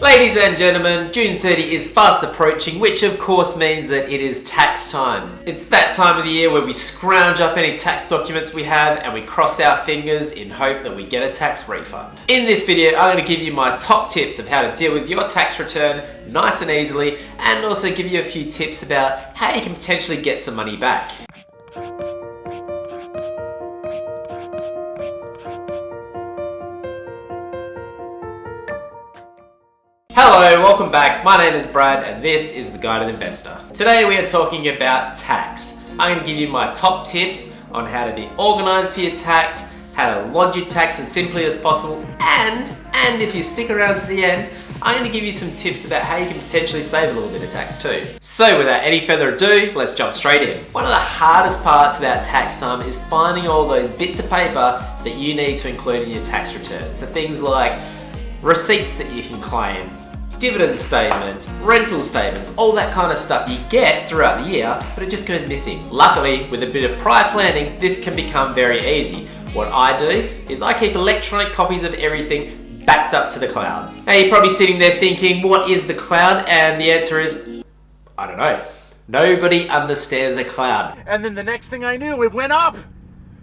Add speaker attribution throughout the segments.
Speaker 1: Ladies and gentlemen, June 30 is fast approaching, which of course means that it is tax time. It's that time of the year where we scrounge up any tax documents we have and we cross our fingers in hope that we get a tax refund. In this video, I'm going to give you my top tips of how to deal with your tax return nice and easily, and also give you a few tips about how you can potentially get some money back. Hello, welcome back. My name is Brad and this is The Guided Investor. Today we are talking about tax. I'm going to give you my top tips on how to be organized for your tax, how to lodge your tax as simply as possible, and if you stick around to the end, I'm going to give you some tips about how you can potentially save a little bit of tax too. So without any further ado, let's jump straight in. One of the hardest parts about tax time is finding all those bits of paper that you need to include in your tax return. So things like receipts that you can claim, dividend statements, rental statements, all that kind of stuff you get throughout the year, but it just goes missing. Luckily, with a bit of prior planning, this can become very easy. What I do is I keep electronic copies of everything backed up to the cloud. Now you're probably sitting there thinking, what is the cloud? And the answer is, I don't know. Nobody understands a cloud.
Speaker 2: And then the next thing I knew, it went up.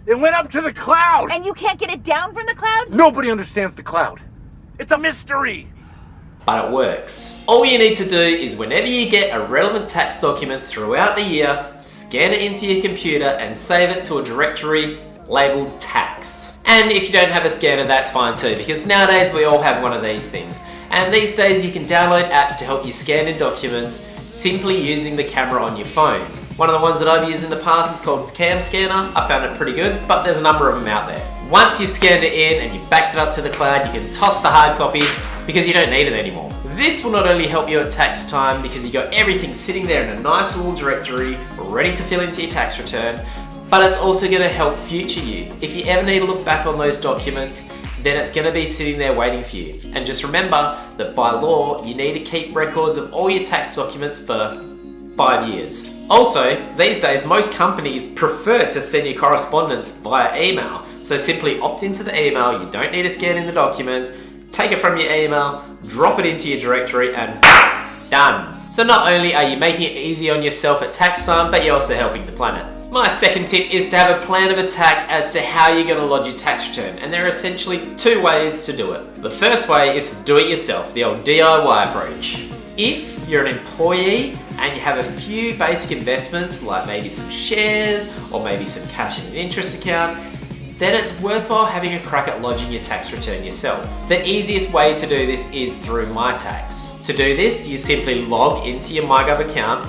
Speaker 2: It went up to the cloud.
Speaker 3: And you can't get it down from the cloud?
Speaker 2: Nobody understands the cloud. It's a mystery.
Speaker 1: But it works. All you need to do is whenever you get a relevant tax document throughout the year, scan it into your computer and save it to a directory labeled tax. And if you don't have a scanner, that's fine too, because nowadays we all have one of these things. And these days you can download apps to help you scan in documents simply using the camera on your phone. One of the ones that I've used in the past is called Cam Scanner. I found it pretty good, but there's a number of them out there. Once you've scanned it in and you've backed it up to the cloud, you can toss the hard copy because you don't need it anymore. This will not only help you at tax time because you got everything sitting there in a nice little directory ready to fill into your tax return, but it's also going to help future you. If you ever need to look back on those documents, then it's going to be sitting there waiting for you. And just remember that by law, you need to keep records of all your tax documents for 5 years. Also, these days, most companies prefer to send you correspondence via email. So simply opt into the email, you don't need to scan in the documents, take it from your email, drop it into your directory, and done. So not only are you making it easy on yourself at tax time, but you're also helping the planet. My second tip is to have a plan of attack as to how you're going to lodge your tax return, and there are essentially two ways to do it. The first way is to do it yourself, the old DIY approach. If you're an employee and you have a few basic investments like maybe some shares or maybe some cash in an interest account, then it's worthwhile having a crack at lodging your tax return yourself. The easiest way to do this is through MyTax. To do this, you simply log into your MyGov account,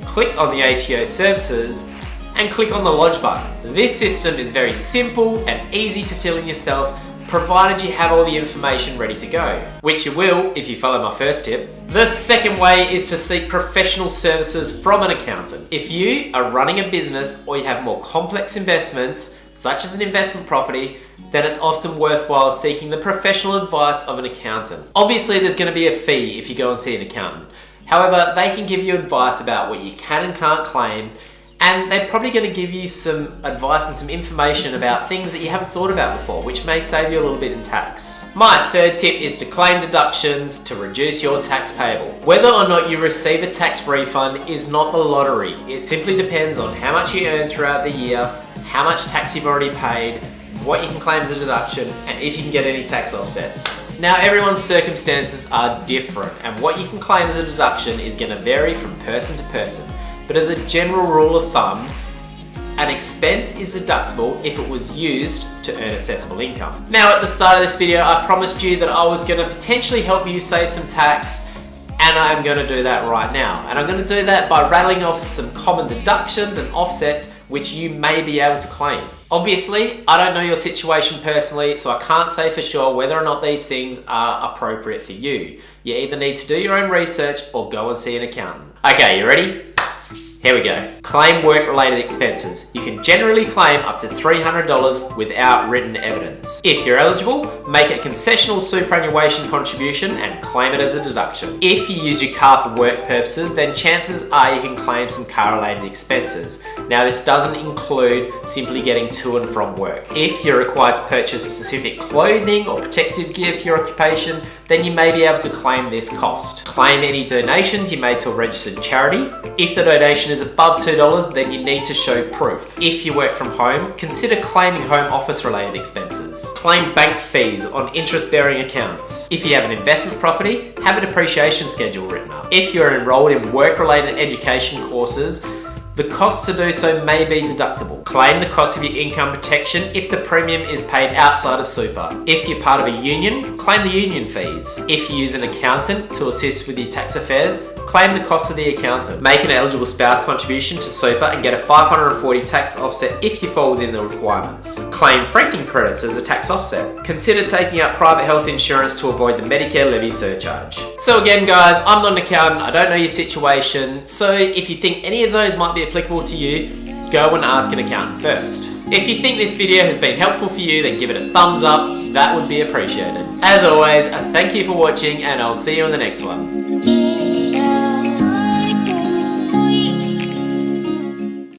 Speaker 1: click on the ATO services, and click on the Lodge button. This system is very simple and easy to fill in yourself, provided you have all the information ready to go, which you will if you follow my first tip. The second way is to seek professional services from an accountant. If you are running a business or you have more complex investments, such as an investment property, then it's often worthwhile seeking the professional advice of an accountant. Obviously, there's going to be a fee if you go and see an accountant. However, they can give you advice about what you can and can't claim, and they're probably going to give you some advice and some information about things that you haven't thought about before, which may save you a little bit in tax. My third tip is to claim deductions to reduce your tax payable. Whether or not you receive a tax refund is not the lottery. It simply depends on how much you earn throughout the year, how much tax you've already paid, what you can claim as a deduction, and if you can get any tax offsets. Now, everyone's circumstances are different, and what you can claim as a deduction is going to vary from person to person. But as a general rule of thumb, an expense is deductible if it was used to earn accessible income. Now, at the start of this video, I promised you that I was going to potentially help you save some tax, and I'm going to do that right now. And I'm going to do that by rattling off some common deductions and offsets which you may be able to claim. Obviously, I don't know your situation personally, so I can't say for sure whether or not these things are appropriate for you. You either need to do your own research or go and see an accountant. Okay, you ready? Here we go. Claim work-related expenses. You can generally claim up to $300 without written evidence. If you're eligible, make a concessional superannuation contribution and claim it as a deduction. If you use your car for work purposes, then chances are you can claim some car-related expenses. Now, this doesn't include simply getting to and from work. If you're required to purchase specific clothing or protective gear for your occupation, then you may be able to claim this cost. Claim any donations you made to a registered charity. If the donation is above $2, then you need to show proof. If you work from home, consider claiming home office related expenses. Claim bank fees on interest-bearing accounts. If you have an investment property, have a depreciation schedule written up. If you're enrolled in work-related education courses, the cost to do so may be deductible. Claim the cost of your income protection if the premium is paid outside of super. If you're part of a union, claim the union fees. If you use an accountant to assist with your tax affairs, claim the cost of the accountant. Make an eligible spouse contribution to super and get a $540 tax offset if you fall within the requirements. Claim franking credits as a tax offset. Consider taking out private health insurance to avoid the Medicare levy surcharge. So again guys, I'm not an accountant, I don't know your situation, so if you think any of those might be applicable to you, go and ask an accountant first. If you think this video has been helpful for you, then give it a thumbs up, that would be appreciated. As always, thank you for watching and I'll see you in the next one.